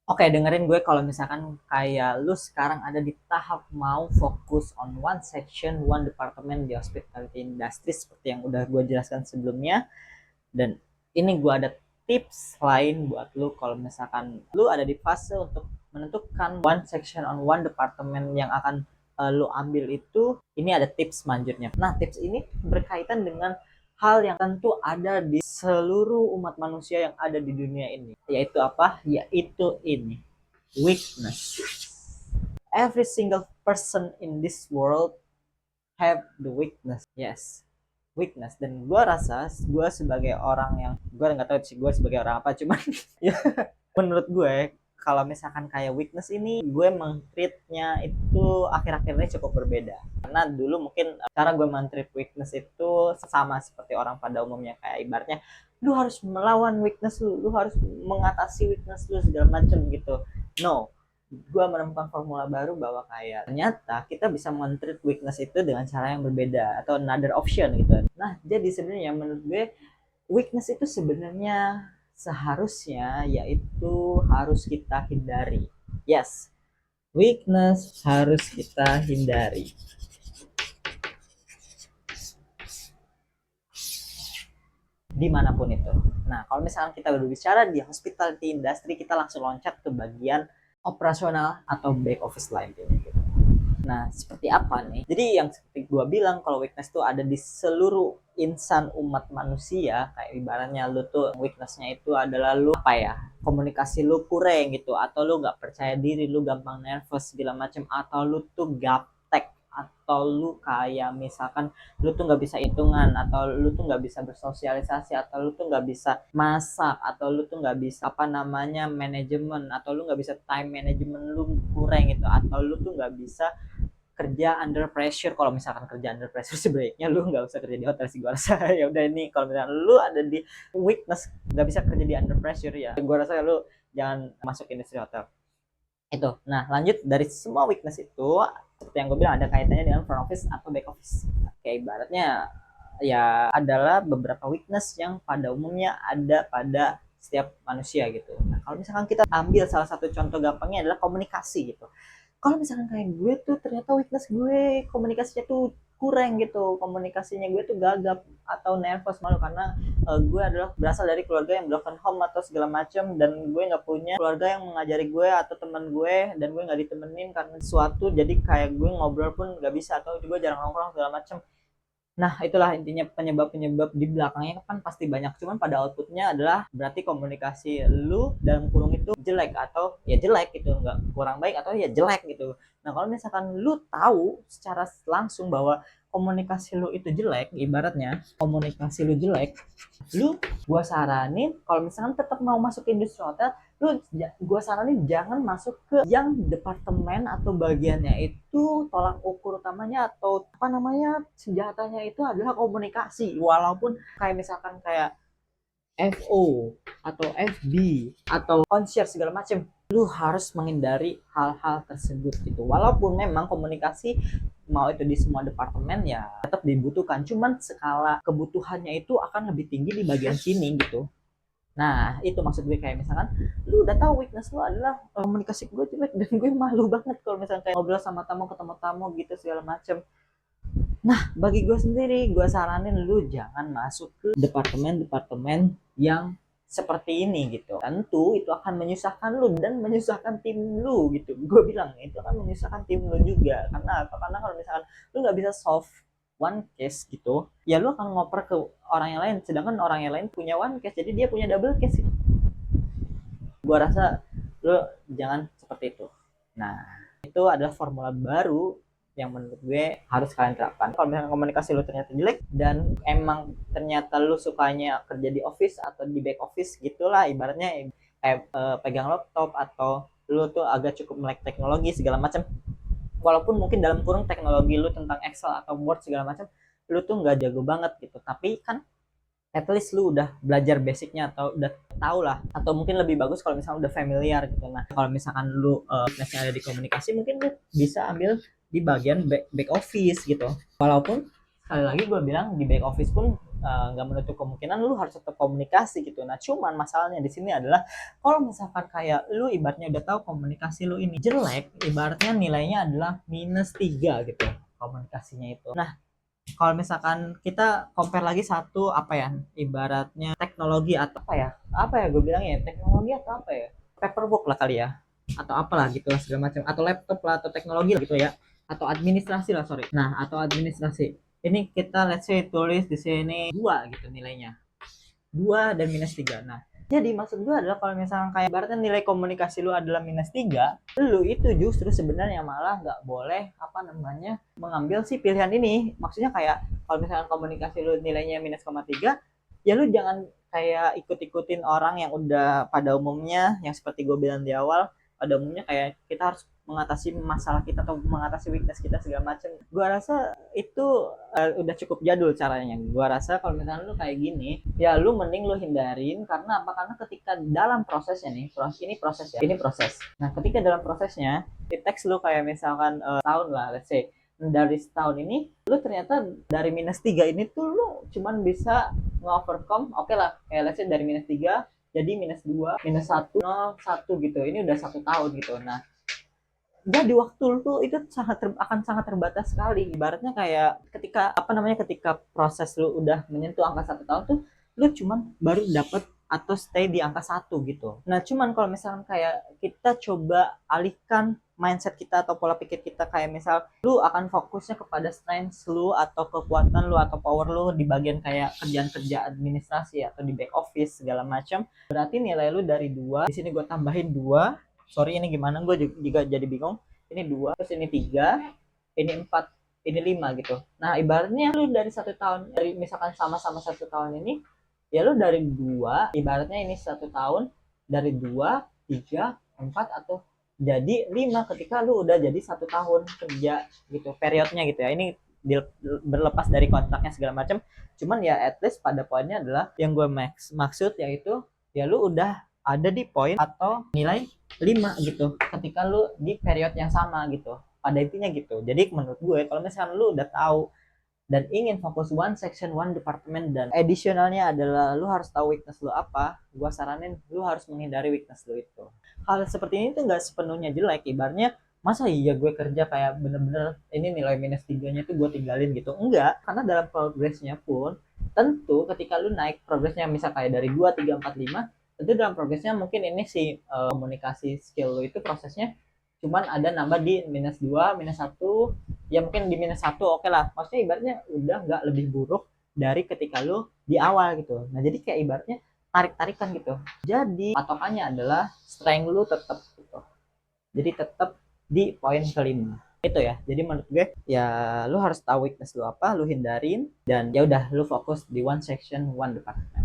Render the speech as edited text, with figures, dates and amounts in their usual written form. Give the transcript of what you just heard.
Oke, dengerin gue kalau misalkan kayak lu sekarang ada di tahap mau fokus on one section, one department di hospitality industry seperti yang udah gue jelaskan sebelumnya. Dan ini gue ada tips lain buat lu kalau misalkan lu ada di fase untuk menentukan one section on one department yang akan lu ambil itu, ini ada tips selanjutnya. Nah, tips ini berkaitan dengan hal yang tentu ada di seluruh umat manusia yang ada di dunia ini. Yaitu apa? Yaitu ini, weakness. Every single person in this world have the weakness. Yes, weakness. Dan gue rasa gue sebagai orang yang, gue nggak tahu sih gue sebagai orang apa, cuman ya menurut gue kalau misalkan kayak weakness ini gue mengtreatnya itu akhir-akhir ini cukup berbeda. Karena dulu mungkin cara gue mentreat weakness itu sama seperti orang pada umumnya, kayak ibaratnya lu harus melawan weakness lu harus mengatasi weakness lu segala macem gitu. No, gue menemukan formula baru bahwa kayak ternyata kita bisa men-treat weakness itu dengan cara yang berbeda atau another option gitu. Nah, jadi sebenarnya menurut gue weakness itu sebenarnya seharusnya yaitu harus kita hindari. Yes, weakness harus kita hindari dimanapun itu. Nah, kalau misalkan kita berbicara di hospitality industry, kita langsung loncat ke bagian operasional atau back office lain gitu. Nah, seperti apa nih? Jadi yang seperti gue bilang, kalau weakness tuh ada di seluruh insan umat manusia. Kayak ibaratnya lu tuh weaknessnya itu adalah lu apa ya? Komunikasi lu kurang gitu, atau lu nggak percaya diri, lu gampang nervous segala macam, atau lu tuh gaptek, atau lu kayak misalkan lu tuh nggak bisa hitungan, atau lu tuh nggak bisa bersosialisasi, atau lu tuh nggak bisa masak, atau lu tuh nggak bisa apa namanya manajemen, atau lu nggak bisa time management lu kurang gitu, atau lu tuh nggak bisa kerja under pressure. Kalau misalkan kerja under pressure sebaiknya lu nggak usah kerja di hotel sih, gue rasa. Ya udah, ini kalau misalkan lu ada di weakness nggak bisa kerja di under pressure, ya gue rasa lu jangan masuk industri hotel itu. Nah, lanjut dari semua weakness itu, seperti yang gue bilang, ada kaitannya dengan front office atau back office. Kayak ibaratnya ya adalah beberapa weakness yang pada umumnya ada pada setiap manusia gitu. Nah, kalau misalkan kita ambil salah satu contoh gampangnya adalah komunikasi gitu. Kalau misalkan kayak gue tuh ternyata weakness gue komunikasinya tuh kurang gitu, komunikasinya gue tuh gagap atau nervous, malu karena gue adalah berasal dari keluarga yang broken home atau segala macam, dan gue nggak punya keluarga yang mengajari gue atau teman gue, dan gue nggak ditemenin karena sesuatu, jadi kayak gue ngobrol pun nggak bisa, atau gue jarang nongkrong segala macam. Nah, itulah intinya, penyebab-penyebab di belakangnya kan pasti banyak. Cuman pada outputnya adalah berarti komunikasi lu dalam kurung itu jelek, atau ya jelek gitu, nggak kurang baik atau ya jelek gitu. Nah, kalau misalkan lu tahu secara langsung bahwa komunikasi lu itu jelek, ibaratnya komunikasi lu jelek, lu gua saranin kalau misalkan tetap mau masuk industri hotel, lu gua saranin jangan masuk ke yang departemen atau bagiannya itu tolak ukur utamanya atau apa namanya senjatanya itu adalah komunikasi. Walaupun kayak misalkan kayak FO atau FB atau concierge segala macam, lu harus menghindari hal-hal tersebut gitu. Walaupun memang komunikasi mau itu di semua departemen ya tetap dibutuhkan, cuman skala kebutuhannya itu akan lebih tinggi di bagian sini gitu. Nah, itu maksud gue, kayak misalkan lu udah tahu weakness lu adalah komunikasi gue jelek, dan gue malu banget kalau misalkan kayak ngobrol sama tamu, ketemu tamu gitu segala macem. Nah, bagi gue sendiri, gue saranin lu jangan masuk ke departemen-departemen yang seperti ini gitu. Tentu itu akan menyusahkan lu dan menyusahkan tim lu gitu. Gue bilang itu akan menyusahkan tim lu juga. Karena apa? Karena kalau misalkan lu nggak bisa solve one case gitu, ya lu akan ngoper ke orang yang lain. Sedangkan orang yang lain punya one case, jadi dia punya double case gitu. Gue rasa lu jangan seperti itu. Nah, itu adalah formula baru yang menurut gue harus kalian terapkan. Kalau misalnya komunikasi lu ternyata jelek dan emang ternyata lu sukanya kerja di office atau di back office gitulah, ibaratnya pegang laptop, atau lu tuh agak cukup melek teknologi segala macam, walaupun mungkin dalam kurung teknologi lu tentang Excel atau Word segala macam lu tuh nggak jago banget gitu, tapi kan at least lu udah belajar basicnya atau udah tau lah, atau mungkin lebih bagus kalau misalnya udah familiar gitu. Nah, kalau misalkan lu ada di komunikasi, mungkin lu bisa ambil di bagian back office gitu. Walaupun sekali lagi gue bilang di back office pun nggak menutup kemungkinan lu harus tetap komunikasi gitu. Nah, cuman masalahnya di sini adalah kalau misalkan kayak lu ibaratnya udah tahu komunikasi lu ini jelek, ibaratnya nilainya adalah -3 gitu komunikasinya itu. Nah, kalau misalkan kita compare lagi satu apa ya, ibaratnya teknologi atau apa ya gue bilangnya, teknologi atau apa ya, paperwork lah kali ya, atau apalah gitu lah segala macam, atau laptop lah, atau teknologi lah gitu ya, atau administrasi lah, sorry. Nah, atau administrasi ini kita let's say tulis di sini 2 gitu nilainya, 2 dan -3. Nah, jadi maksud gue adalah kalau misalnya kayak ibaratnya nilai komunikasi lu adalah -3, lu itu justru sebenarnya malah nggak boleh apa namanya mengambil si pilihan ini. Maksudnya kayak kalau misalnya komunikasi lu nilainya -3, ya lu jangan kayak ikut-ikutin orang yang udah pada umumnya yang seperti gue bilang di awal, pada umumnya kayak kita harus mengatasi masalah kita atau mengatasi weakness kita segala macam. Gua rasa itu udah cukup jadul caranya. Gua rasa kalau misalnya lu kayak gini, ya lu mending lu hindarin. Karena apa? Karena ketika dalam prosesnya nih, ini proses ya, ini proses. Nah, ketika dalam prosesnya, it takes lu kayak misalkan tahun lah, let's say dari setahun ini, lu ternyata dari -3 ini tuh lu cuman bisa nge-overcome, oke lah, kayak let's say dari -3 jadi -2, -1, 0, 1 gitu. Ini udah 1 tahun gitu. Nah, jadi waktu lu itu akan sangat terbatas sekali. Ibaratnya kayak ketika apa namanya, ketika proses lu udah menyentuh angka 1 tahun tuh, lu cuman baru dapat atau stay di angka 1 gitu. Nah, cuman kalau misalkan kayak kita coba alihkan mindset kita atau pola pikir kita, kayak misal lu akan fokusnya kepada strength lu atau kekuatan lu atau power lu di bagian kayak kerjaan-kerja administrasi atau di back office segala macam. Berarti nilai lu dari 2, di sini gue tambahin 2. Sorry ini gimana, gue juga jadi bingung. Ini 2, terus ini 3, ini 4, ini 5 gitu. Nah, ibaratnya lu dari 1 tahun, dari misalkan sama-sama 1 tahun ini, ya lu dari 2, ibaratnya ini 1 tahun, dari 2, 3, 4, atau jadi 5 ketika lu udah jadi 1 tahun kerja gitu, periodnya gitu ya. Ini berlepas dari kontraknya segala macam. Cuman ya at least pada poinnya adalah yang gue maksud yaitu ya lu udah ada di poin atau nilai 5 gitu ketika lu di period yang sama gitu, pada intinya gitu. Jadi menurut gue kalau misalnya lu udah tahu dan ingin fokus one section, one department, dan additionalnya adalah lu harus tahu weakness lu apa, gua saranin lu harus menghindari weakness lu itu. Hal seperti ini tuh nggak sepenuhnya jelek. Ibaratnya masa iya gue kerja kayak bener-bener ini nilai -3-nya tuh gue tinggalin gitu, enggak. Karena dalam progresnya pun tentu ketika lu naik progresnya misal kayak dari 2, 3, 4, 5, tentu dalam progresnya mungkin ini si komunikasi skill lu itu prosesnya cuman ada nambah di -2, -1, ya mungkin di -1 oke lah. Maksudnya ibaratnya udah nggak lebih buruk dari ketika lu di awal gitu. Nah, jadi kayak ibaratnya tarik-tarikan gitu. Jadi patokannya adalah strength lu tetap gitu. Jadi tetap di poin kelima. Itu ya. Jadi menurut gue ya lu harus tahu weakness lu apa, lu hindarin, dan ya udah lu fokus di one section, one department.